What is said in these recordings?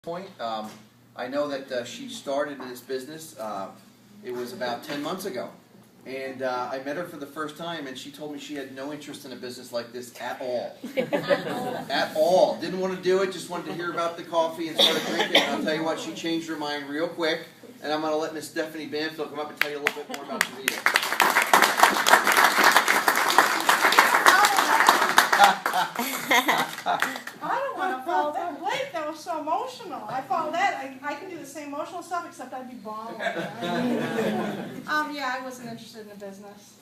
point. I know that she started this business, it was about 10 months ago. And I met her for the first time, and she told me she had no interest in a business like this at all. At all. Didn't want to do it, just wanted to hear about the coffee and started drinking. And I'll tell you what, she changed her mind real quick. And I'm going to let Miss Stephanie Banfield come up and tell you a little bit more about Javita. I don't want to follow that. Blake, that was so emotional. I follow that. I can do the same emotional stuff, except I'd be bawling. Yeah, I wasn't interested in the business.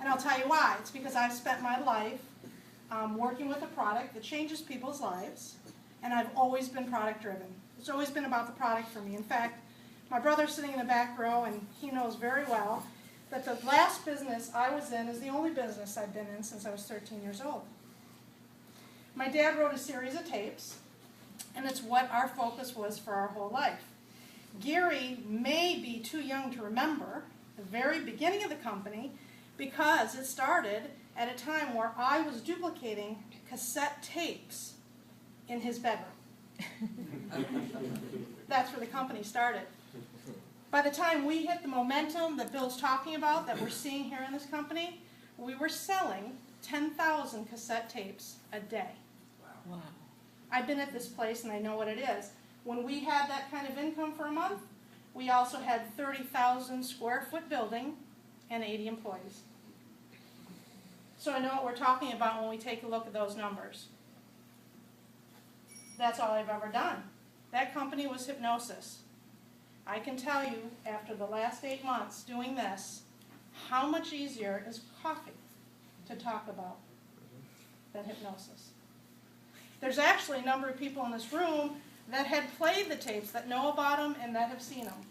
And I'll tell you why. It's because I've spent my life working with a product that changes people's lives, and I've always been product driven. It's always been about the product for me. In fact, my brother's sitting in the back row, and he knows very well that the last business I was in is the only business I've been in since I was 13 years old. My dad wrote a series of tapes, and it's what our focus was for our whole life. Gary may be too young to remember the very beginning of the company because it started at a time where I was duplicating cassette tapes in his bedroom. That's where the company started. By the time we hit the momentum that Bill's talking about, that we're seeing here in this company, we were selling 10,000 cassette tapes a day. Wow. I've been at this place and I know what it is. When we had that kind of income for a month, we also had 30,000 square foot building and 80 employees. So I know what we're talking about when we take a look at those numbers. That's all I've ever done. That company was hypnosis. I can tell you, after the last 8 months doing this, how much easier is coffee to talk about than hypnosis. There's actually a number of people in this room that had played the tapes, that know about them, and that have seen them.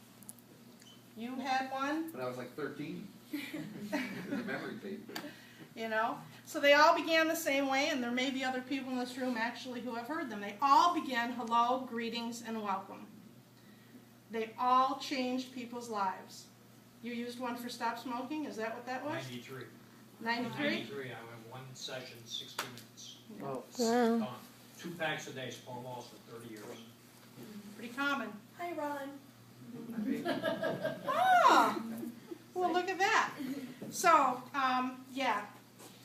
You had one? When I was like 13. The memory tape. You know? So they all began the same way, and there may be other people in this room actually who have heard them. They all began hello, greetings, and welcome. They all changed people's lives. You used one for stop smoking? Is that what that was? 93. 93? 93, I went one session, 60 minutes. Oh. Wow. Gone. 2 packs a day, small malls for 30 years. Pretty common. Hi, Ron. Oh! Well, look at that. So, yeah.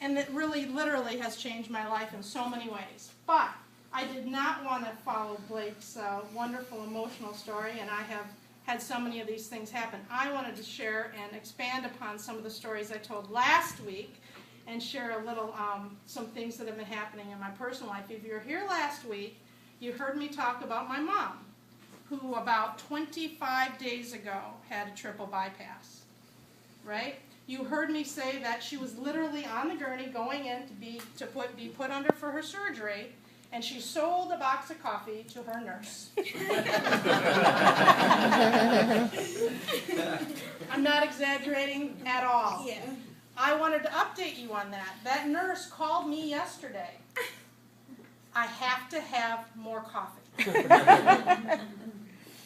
And it really, literally has changed my life in so many ways. But I did not want to follow Blake's wonderful emotional story, and I have had so many of these things happen. I wanted to share and expand upon some of the stories I told last week and share a little, some things that have been happening in my personal life. If you were here last week, you heard me talk about my mom, who about 25 days ago had a triple bypass, right? You heard me say that she was literally on the gurney going in to be put under for her surgery, and she sold a box of coffee to her nurse. I'm not exaggerating at all. Yeah. I wanted to update you on that. That nurse called me yesterday. I have to have more coffee.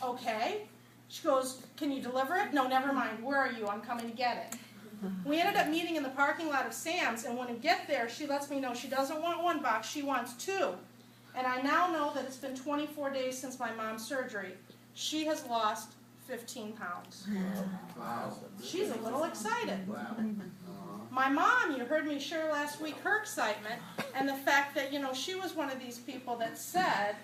Okay. She goes, can you deliver it? No, never mind. Where are you? I'm coming to get it. We ended up meeting in the parking lot of Sam's, and when we get there, she lets me know she doesn't want 1 box, she wants 2. And I now know that it's been 24 days since my mom's surgery. She has lost 15 pounds. Wow. She's a little excited. Wow. My mom, you heard me share last week her excitement and the fact that, you know, she was one of these people that said,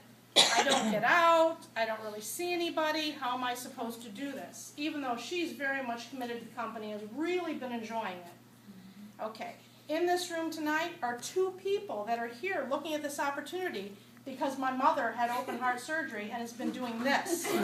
I don't get out, I don't really see anybody, how am I supposed to do this? Even though she's very much committed to the company, has really been enjoying it. Okay, in this room tonight are 2 people that are here looking at this opportunity because my mother had open heart surgery and has been doing this.